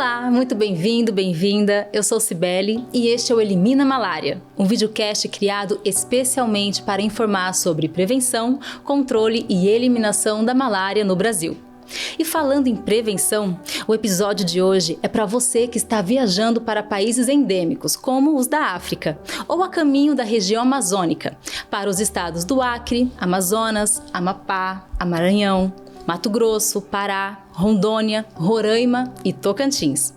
Olá, muito bem-vindo, bem-vinda. Eu sou Cibele e este é o Elimina Malária, um videocast criado especialmente para informar sobre prevenção, controle e eliminação da malária no Brasil. E falando em prevenção, o episódio de hoje é para você que está viajando para países endêmicos, como os da África, ou a caminho da região amazônica, para os estados do Acre, Amazonas, Amapá, Maranhão, Mato Grosso, Pará, Rondônia, Roraima e Tocantins.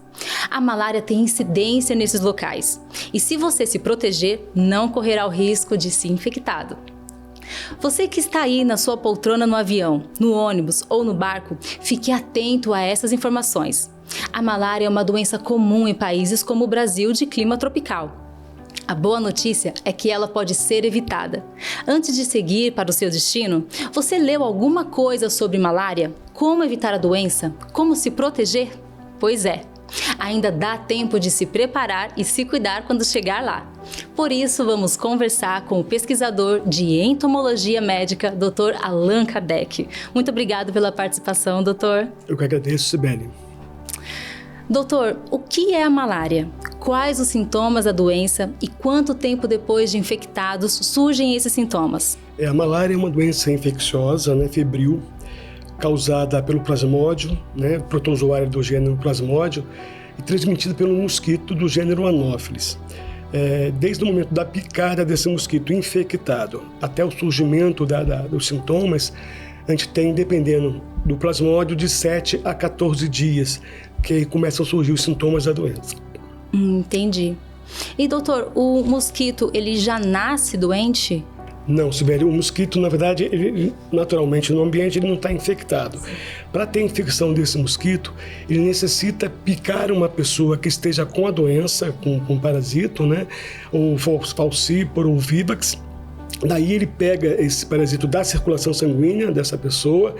A malária tem incidência nesses locais e, se você se proteger, não correrá o risco de ser infectado. Você que está aí na sua poltrona no avião, no ônibus ou no barco, fique atento a essas informações. A malária é uma doença comum em países como o Brasil de clima tropical. A boa notícia é que ela pode ser evitada. Antes de seguir para o seu destino, você leu alguma coisa sobre malária? Como evitar a doença? Como se proteger? Pois é, ainda dá tempo de se preparar e se cuidar quando chegar lá. Por isso, vamos conversar com o pesquisador de entomologia médica, Dr. Allan Kardec. Muito obrigado pela participação, doutor. Eu que agradeço, Cibele. Doutor, o que é a malária? Quais os sintomas da doença e quanto tempo depois de infectados surgem esses sintomas? A malária é uma doença infecciosa, febril, causada pelo plasmódio, protozoário do gênero plasmódio, e transmitida pelo mosquito do gênero Anopheles. Desde o momento da picada desse mosquito infectado até o surgimento dos sintomas, a gente tem, dependendo do plasmódio, de 7 a 14 dias, que aí começam a surgir os sintomas da doença. Entendi. E doutor, o mosquito, ele já nasce doente? Não, Sibeli, o mosquito, na verdade, ele, naturalmente no ambiente, ele não está infectado. Para ter infecção desse mosquito, ele necessita picar uma pessoa que esteja com a doença, com parasito, ou falciparum ou vivax. Daí ele pega esse parasito da circulação sanguínea dessa pessoa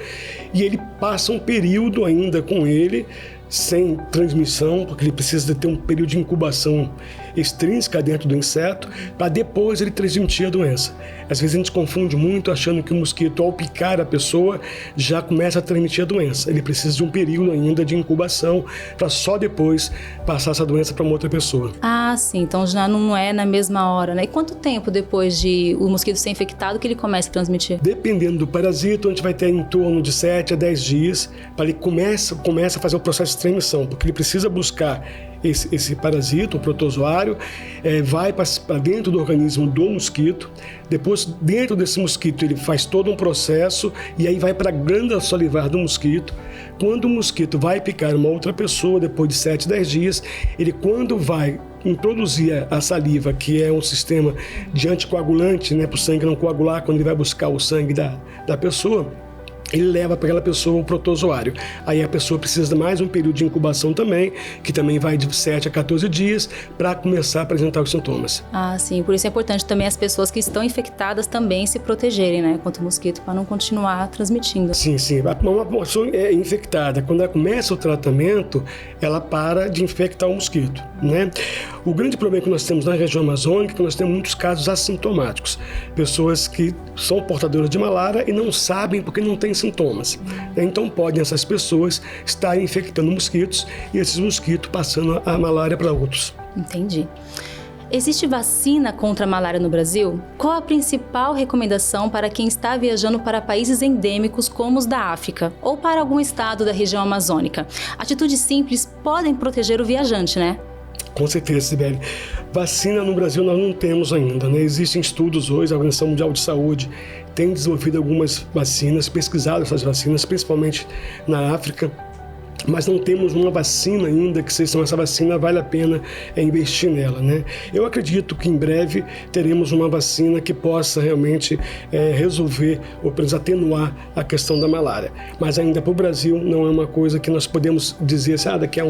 e ele passa um período ainda com ele, sem transmissão, porque ele precisa ter um período de incubação extrínseca dentro do inseto, para depois ele transmitir a doença. Às vezes a gente confunde muito achando que o mosquito, ao picar a pessoa, já começa a transmitir a doença. Ele precisa de um período ainda de incubação, para só depois passar essa doença para uma outra pessoa. Ah, sim, então já não é na mesma hora, E quanto tempo depois de o mosquito ser infectado que ele começa a transmitir? Dependendo do parasito, a gente vai ter em torno de 7 a 10 dias, para ele começa a fazer o processo de transmissão, porque ele precisa buscar esse parasito, o protozoário, vai para dentro do organismo do mosquito. Depois, dentro desse mosquito, ele faz todo um processo e aí vai para a glândula salivar do mosquito. Quando o mosquito vai picar uma outra pessoa, depois de 7, 10 dias, ele, quando vai introduzir a saliva, que é um sistema de anticoagulante, para o sangue não coagular, quando ele vai buscar o sangue da pessoa, ele leva para aquela pessoa o protozoário. Aí a pessoa precisa de mais um período de incubação também, que também vai de 7 a 14 dias, para começar a apresentar os sintomas. Ah, sim. Por isso é importante também as pessoas que estão infectadas também se protegerem, contra o mosquito, para não continuar transmitindo. Sim, sim. Uma pessoa infectada, quando ela começa o tratamento, ela para de infectar o mosquito, O grande problema que nós temos na região amazônica é que nós temos muitos casos assintomáticos. Pessoas que são portadoras de malária e não sabem porque não têm sintomas. Então podem essas pessoas estarem infectando mosquitos e esses mosquitos passando a malária para outros. Entendi. Existe vacina contra a malária no Brasil? Qual a principal recomendação para quem está viajando para países endêmicos como os da África ou para algum estado da região amazônica? Atitudes simples podem proteger o viajante, Com certeza, Sibeli. Vacina no Brasil nós não temos ainda, Existem estudos hoje, a Organização Mundial de Saúde tem desenvolvido algumas vacinas, pesquisado essas vacinas, principalmente na África, mas não temos uma vacina ainda que seja essa vacina, vale a pena investir nela, Eu acredito que em breve teremos uma vacina que possa realmente resolver ou pelo menos atenuar a questão da malária, mas ainda para o Brasil não é uma coisa que nós podemos dizer assim, daqui a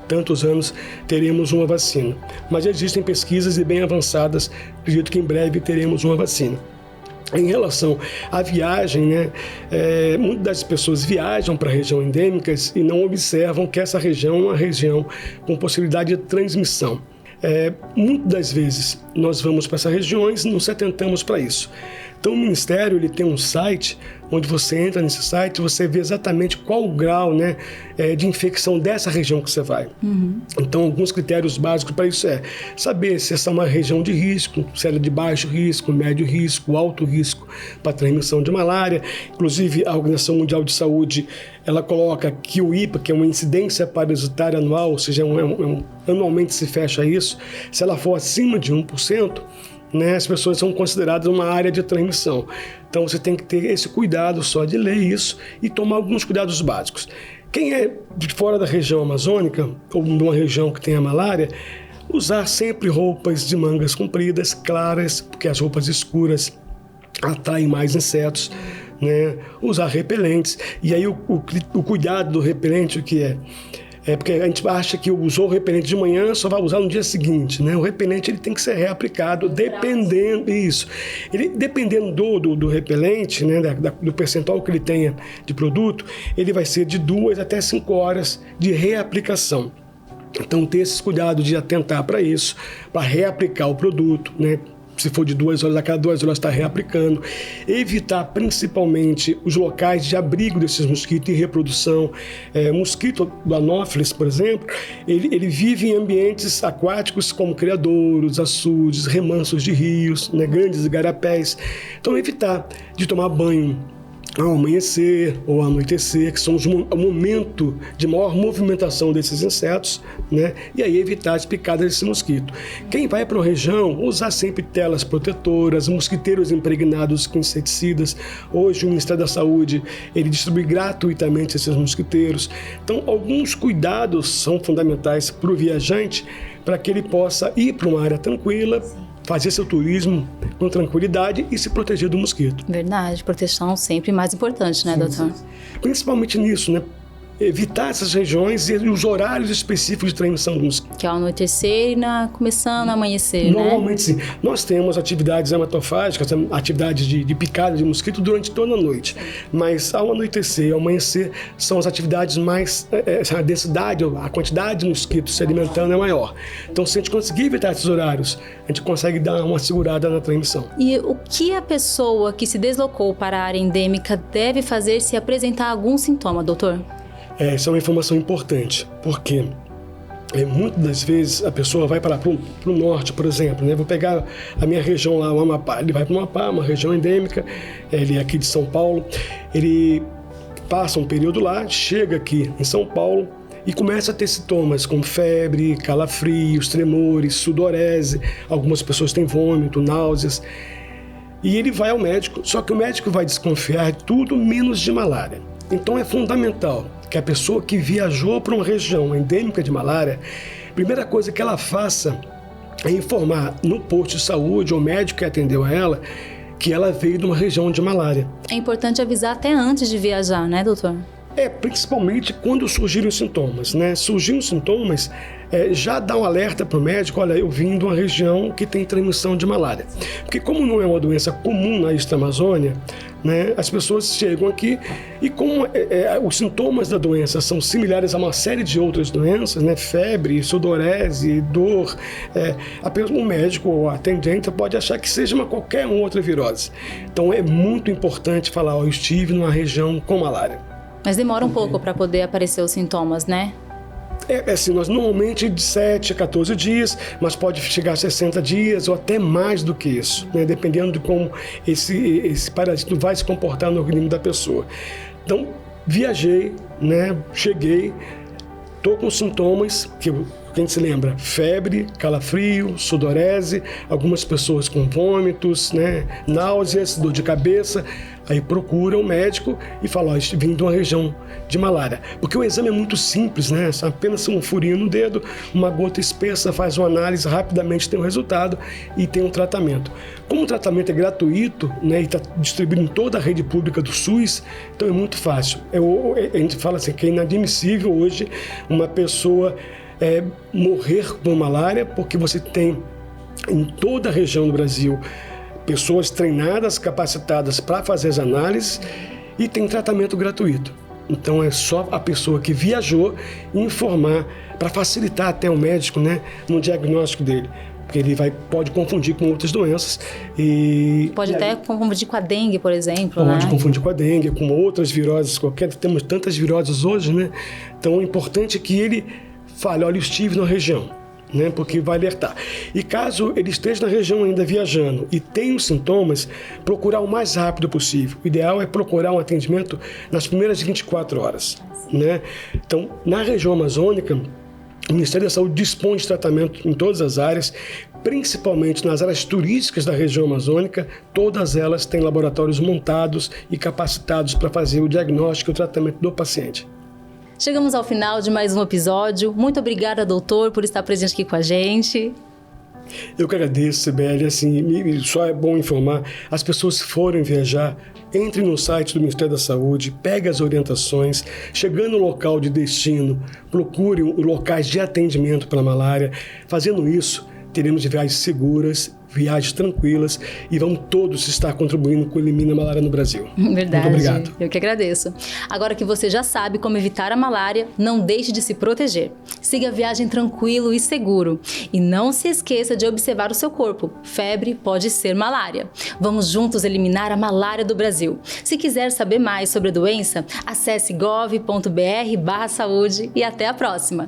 tantos anos teremos uma vacina. Mas já existem pesquisas e bem avançadas, acredito que em breve teremos uma vacina. Em relação à viagem, muitas das pessoas viajam para a região endêmicas e não observam que essa região é uma região com possibilidade de transmissão. Muitas das vezes nós vamos para essas regiões e nos atentamos para isso. Então o Ministério ele tem um site, onde você entra nesse site, você vê exatamente qual o grau, né, de infecção dessa região que você vai. Então alguns critérios básicos para isso é saber se essa é uma região de risco, se ela é de baixo risco, médio risco, alto risco para transmissão de malária. Inclusive a Organização Mundial de Saúde, ela coloca que o IPA, que é uma incidência parasitária anual, ou seja, anualmente se fecha isso, se ela for acima de 1%, né, as pessoas são consideradas uma área de transmissão. Então você tem que ter esse cuidado só de ler isso e tomar alguns cuidados básicos. Quem é de fora da região amazônica ou de uma região que tenha malária, usar sempre roupas de mangas compridas, claras, porque as roupas escuras atraem mais insetos, né? Usar repelentes. E aí o cuidado do repelente, o que é? É porque a gente acha que usou o repelente de manhã, só vai usar no dia seguinte, né? O repelente ele tem que ser reaplicado dependendo do repelente, né? Do percentual que ele tenha de produto, ele vai ser de 2 até 5 horas de reaplicação. Então, ter esse cuidado de atentar para isso, para reaplicar o produto, né? Se for de 2 horas, a cada 2 horas está reaplicando. Evitar principalmente os locais de abrigo desses mosquitos e reprodução. Mosquito do Anopheles, por exemplo, ele vive em ambientes aquáticos como criadouros, açudes, remansos de rios, né, grandes igarapés. Então, evitar de tomar banho ao amanhecer ou ao anoitecer, que são o momento de maior movimentação desses insetos, né? E aí evitar as picadas desse mosquito. Quem vai para uma região, usar sempre telas protetoras, mosquiteiros impregnados com inseticidas. Hoje o Ministério da Saúde, ele distribui gratuitamente esses mosquiteiros. Então, alguns cuidados são fundamentais para o viajante, para que ele possa ir para uma área tranquila, fazer seu turismo com tranquilidade e se proteger do mosquito. Verdade, proteção sempre mais importante, né, doutor? Principalmente nisso, né? Evitar essas regiões e os horários específicos de transmissão do mosquito. Que é ao anoitecer e começando a amanhecer, Normalmente, sim. Nós temos atividades hematofágicas, atividades de picada de mosquito durante toda a noite. Mas ao anoitecer e ao amanhecer são as atividades mais... a densidade, a quantidade de mosquitos se alimentando é maior. Então, se a gente conseguir evitar esses horários, a gente consegue dar uma segurada na transmissão. E o que a pessoa que se deslocou para a área endêmica deve fazer se apresentar algum sintoma, doutor? Essa é uma informação importante, porque muitas das vezes a pessoa vai para o norte, por exemplo, né? Vou pegar a minha região lá, o Amapá. Ele vai para o Amapá, uma região endêmica, ele é aqui de São Paulo, ele passa um período lá, chega aqui em São Paulo e começa a ter sintomas como febre, calafrios, tremores, sudorese, algumas pessoas têm vômito, náuseas, e ele vai ao médico, só que o médico vai desconfiar de tudo menos de malária. Então é fundamental que a pessoa que viajou para uma região endêmica de malária, a primeira coisa que ela faça é informar no posto de saúde ou médico que atendeu a ela que ela veio de uma região de malária. É importante avisar até antes de viajar, né, doutor? Principalmente quando surgirem os sintomas, né? Surgindo os sintomas, já dá um alerta para o médico, olha, eu vim de uma região que tem transmissão de malária. Porque como não é uma doença comum na Amazônia, né, as pessoas chegam aqui e como os sintomas da doença são similares a uma série de outras doenças, né, febre, sudorese, dor, o médico ou a atendente pode achar que seja qualquer outra virose. Então é muito importante falar, eu estive numa região com malária. Mas demora um pouco para poder aparecer os sintomas, né? Assim, nós normalmente de 7 a 14 dias, mas pode chegar a 60 dias ou até mais do que isso, né? Dependendo de como esse parasito vai se comportar no organismo da pessoa. Então, viajei, né? Cheguei, estou com sintomas que quem se lembra, febre, calafrio, sudorese, algumas pessoas com vômitos, né? Náuseas, dor de cabeça. Aí procura o médico e fala, vim de uma região de malária. Porque o exame é muito simples, né? Apenas um furinho no dedo, uma gota espessa, faz uma análise, rapidamente tem um resultado e tem um tratamento. Como o tratamento é gratuito, né, e está distribuído em toda a rede pública do SUS, então é muito fácil. A gente fala assim, que é inadmissível hoje uma pessoa morrer por malária, porque você tem em toda a região do Brasil pessoas treinadas, capacitadas para fazer as análises e tem tratamento gratuito. Então é só a pessoa que viajou informar para facilitar até o médico, né, no diagnóstico dele. porque ele pode confundir com outras doenças. E pode até confundir com a dengue, por exemplo, pode confundir com a dengue, com outras viroses qualquer. Temos tantas viroses hoje, né? Então, é importante que ele fale, olha, eu estive na região, né? Porque vai alertar. E caso ele esteja na região ainda viajando e tenha os sintomas, procurar o mais rápido possível. O ideal é procurar um atendimento nas primeiras 24 horas, né? Então, na região amazônica, o Ministério da Saúde dispõe de tratamento em todas as áreas, principalmente nas áreas turísticas da região amazônica. Todas elas têm laboratórios montados e capacitados para fazer o diagnóstico e o tratamento do paciente. Chegamos ao final de mais um episódio. Muito obrigada, doutor, por estar presente aqui com a gente. Eu que agradeço, Sibeli. Assim, só é bom informar, as pessoas que forem viajar, entre no site do Ministério da Saúde, pegue as orientações, chegando no local de destino, procure locais de atendimento para a malária. Fazendo isso, teremos viagens seguras, viagens tranquilas e vamos todos estar contribuindo com o Elimina a Malária no Brasil. Verdade. Muito obrigado. Eu que agradeço. Agora que você já sabe como evitar a malária, não deixe de se proteger. Siga a viagem tranquilo e seguro. E não se esqueça de observar o seu corpo. Febre pode ser malária. Vamos juntos eliminar a malária do Brasil. Se quiser saber mais sobre a doença, acesse gov.br/saúde e até a próxima.